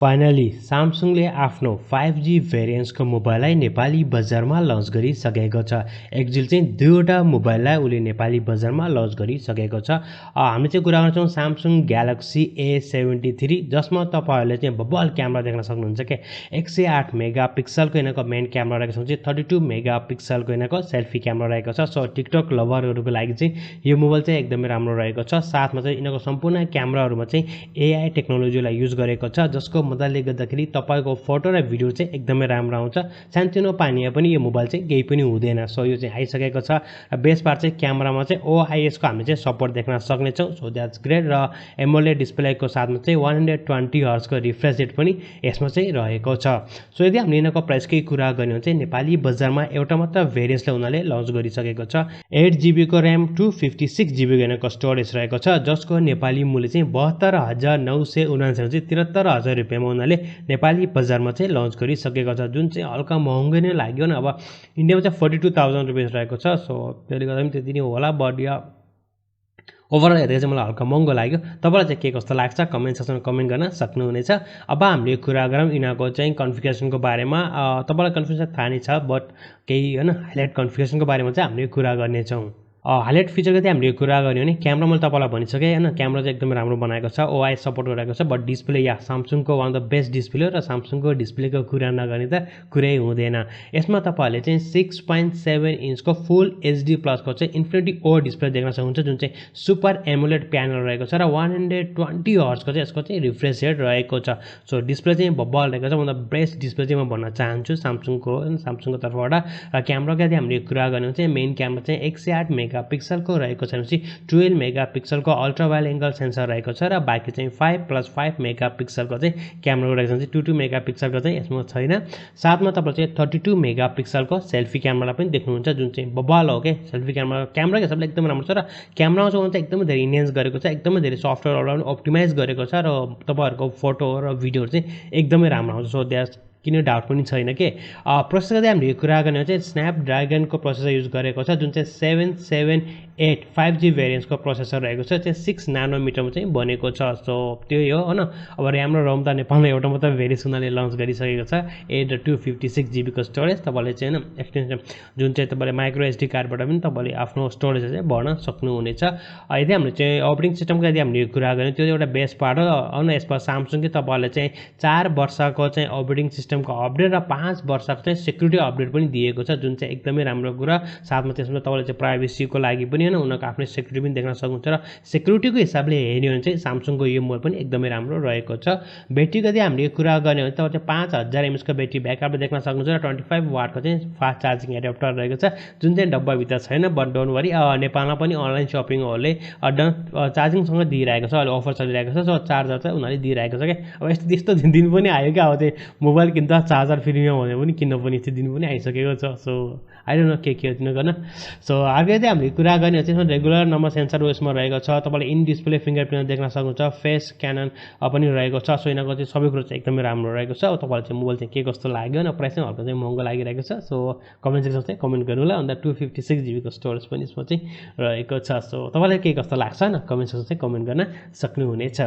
Finally सामसङले आफ्नो 5G भेरिएन्ट्सको मोबाइललाई Nepali बजारमा lunch गरिसकेको छ। एक्जिल चाहिँ दुईवटा मोबाइललाई उसले नेपाली बजारमा लन्च गरिसकेको छ। हामी चाहिँ कुरा गर्छौँ सामसङ ग्यालेक्सी A73 जसमा तपाईँहरूले चाहिँ बब्बल क्यामेरा देख्न सक्नुहुन्छ के 108 मेगापिक्सलको यिनीहरूको मेन क्यामेरा रहेको छ, चाहिँ 32 मेगापिक्सलको यिनीहरूको सेल्फी क्यामेरा रहेको छ। सो टिकटक लभरहरूको लागि चाहिँ यो मोबाइल चाहिँ एकदमै राम्रो रहेको छ। साथमा चाहिँ यिनीहरूको सम्पूर्ण क्यामेराहरूमा चाहिँ AI टेक्नोलोजीलाई युज गरेको छ, जसको मद्दतले गर्दाखेरि तपाईँको फोटो र भिडियो चाहिँ एकदमै राम्रो आउँछ। सानोतिनो पानीमा पनि यो मोबाइल चाहिँ केही पनि हुँदैन। सो यो चाहिँ आइसकेको छ। र बेस्ट पार्ट चाहिँ क्यामेरामा चाहिँ OIS को हामीले चाहिँ सपोर्ट देख्न सक्नेछौँ। So that's great. र एमोलेड डिस्प्लेको साथमा चाहिँ 120 हर्ट्जको रिफ्रेस रेट पनि यसमा चाहिँ रहेको छ। सो यदि हामीले यिनीहरूको प्राइसकै कुरा गर्ने हो भने चाहिँ नेपाली बजारमा एउटा मात्र भेरिएन्ट्सले उनीहरूले लन्च गरिसकेको छ। 8GB को ऱ्याम 256GB यिनीहरूको स्टोरेज रहेको छ, जसको नेपाली मूल्य चाहिँ 72,979 चाहिँ 73,000 रुपियाँमा उनीहरूले नेपाली बजारमा चाहिँ लन्च गरिसकेको छ, जुन चाहिँ हल्का महँगो नै लाग्यो न। अब इन्डियामा चाहिँ 42,000 रुपियाँ रहेको छ। सो त्यसले गर्दा पनि त्यति नै होला, बट या ओभरअल हेरेर चाहिँ मलाई हल्का महँगो लाग्यो। तपाईँलाई चाहिँ के कस्तो लाग्छ कमेन्ट सेक्सनमा कमेन्ट गर्न सक्नुहुनेछ। अब हामीले कुरा गरौँ यिनीहरूको चाहिँ कन्फिगरेसनको बारेमा। तपाईँलाई कन्फिगरेसन थाहा नै छ, बट केही होइन हाइलाइट कन्फिगरेसनको बारेमा चाहिँ हामीले कुरा गर्नेछौँ। हाइलाइट फिचरको चाहिँ हामीले कुरा गऱ्यो भने क्यामेरा मैले तपाईँलाई भनिसकेँ होइन, क्यामेरा चाहिँ एकदमै राम्रो बनाएको छ, OIS सपोर्ट गरेको छ। बट डिस्प्ले या सामसङको one of the best display हो, र सामसङको डिस्प्लेको कुरा नगर्ने त कुरै हुँदैन। यसमा तपाईँहरूले चाहिँ 6.7 इन्चको फुल HD प्लसको चाहिँ इन्फिनिटी ओ डिस्प्ले देख्न सक्नुहुन्छ, जुन चाहिँ सुपर एमुलेट प्यानल रहेको छ, र 120 हर्ट्जको चाहिँ यसको चाहिँ रिफ्रेस रेट रहेको छ। सो डिस्प्ले चाहिँ बब्बल रहेको छ, मतलब बेस्ट डिस्प्ले चाहिँ म भन्न चाहन्छु सामसङको तर्फबाट। र क्यामेराको यदि हामीले कुरा गर्ने हो चाहिँ मेन क्यामेरा चाहिँ 108 मेगापिक्सलको रहेको छ, भनेपछि 12 मेगापिक्सलको अल्ट्रा वाइड एङ्गल सेन्सर रहेको छ, र बाँकी चाहिँ 5+5 मेगापिक्सलको चाहिँ क्यामेरा रहेको छ, 22 मेगापिक्सलको चाहिँ यसमा छैन। साथमा तपाईँले चाहिँ 32 मेगापिक्सलको सेल्फी क्यामेरा पनि देख्नुहुन्छ, जुन चाहिँ बब्बल हो के सेल्फी क्यामेराको हिसाबले एकदमै राम्रो छ। र क्यामेरामा चाहिँ एकदमै धेरै इन्हेन्स गरेको छ, एकदमै धेरै सफ्टवेयरहरू पनि अप्टिमाइज गरेको छ, र तपाईँहरूको फोटो र भिडियोहरू चाहिँ एकदमै राम्रो आउँछ। सो द्याट्स किन डाउट पनि छैन के। प्रोसेसर चाहिँ हामीले कुरा गर्ने हो चाहिँ स्न्यापड्रागनको प्रोसेसर युज गरेको छ, जुन चाहिँ 778 5G भेरिएन्ट्सको प्रोसेसर रहेको छ, चाहिँ 6 नानोमिटरमा चाहिँ बनेको छ। सो त्यही हो होइन। अब ऱ्याम र रोम त नेपालमा एउटा मात्र भेरिएन्ट उनीहरूले लन्च गरिसकेको छ, 8 र 256GB को स्टोरेज। तपाईँले चाहिँ होइन एक्सटेन्सन जुन चाहिँ तपाईँले माइक्रो SD कार्डबाट पनि तपाईँले आफ्नो स्टोरेज चाहिँ भर्न सक्नुहुनेछ। यदि हामीले चाहिँ अपरेटिङ सिस्टमको यदि हामीले कुरा गर्ने त्यो एउटा बेस्ट पार्ट हो। होइन यसमा सामसङले तपाईँहरूले चाहिँ 4 वर्षको चाहिँ अपरेटिङ सिस्टमको अपडेट र 5 वर्षको चाहिँ सेक्युरिटी अपडेट पनि दिएको छ, जुन चाहिँ एकदमै राम्रो कुरा। साथमा त्यसमा तपाईँले चाहिँ प्राइभेसीको लागि पनि होइन उनीहरूको आफ्नै सेक्युरिटी पनि देख्न सक्नुहुन्छ, र सेक्युरिटीको हिसाबले हेर्ने हो भने चाहिँ सामसङको यो मोबाइल पनि एकदमै राम्रो रहेको छ। ब्याट्रीको यदि हामीले कुरा गर्ने हो भने तपाईँ चाहिँ 5000 mAh को ब्याट्री ब्याकअप देख्न सक्नुहुन्छ, र 25 वाटको चाहिँ फास्ट चार्जिङ एडाप्टर रहेको छ, जुन चाहिँ डब्बाभित्र छैन। बट डोन्ट वरी, नेपालमा पनि अनलाइन सपिङहरूले चार्जिङसँग दिइरहेको छ, अहिले अफर चलिरहेको छ। सो चार्जर चाहिँ उनीहरूले दिइरहेको छ क्या। अब यस्तो दिन पनि आयो क्या, अब चाहिँ मोबाइल किन्दा चार्जर फ्रीमा भने पनि किन्न पनि यस्तो दिन पनि आइसकेको छ। सो आई डोन्ट नो के हो तिनीहरू गर्न। सो अर्को यदि हामीले कुरा गर्ने हो चाहिँ रेगुलर नम्बर सेन्सर उसमा रहेको छ, तपाईँले इन डिस्प्ले फिङ्गरप्रिन्ट देख्न सक्नुहुन्छ, फेस क्यानन पनि रहेको छ। सो यिनीहरूको चाहिँ सबै कुरो चाहिँ एकदमै राम्रो रहेको छ। तपाईँलाई चाहिँ मोबाइल चाहिँ के कस्तो लाग्यो न, प्राइस चाहिँ हल्का चाहिँ महँगो लागिरहेको छ। सो कमेन्ट सेक्सनमा चाहिँ कमेन्ट गर्नु होला। अन्त 256GB को स्टोरेज पनि यसमा चाहिँ रहेको छ। सो तपाईँलाई के कस्तो लाग्छ न कमेन्ट सेक्सनमा चाहिँ कमेन्ट गर्न सक्नुहुनेछ।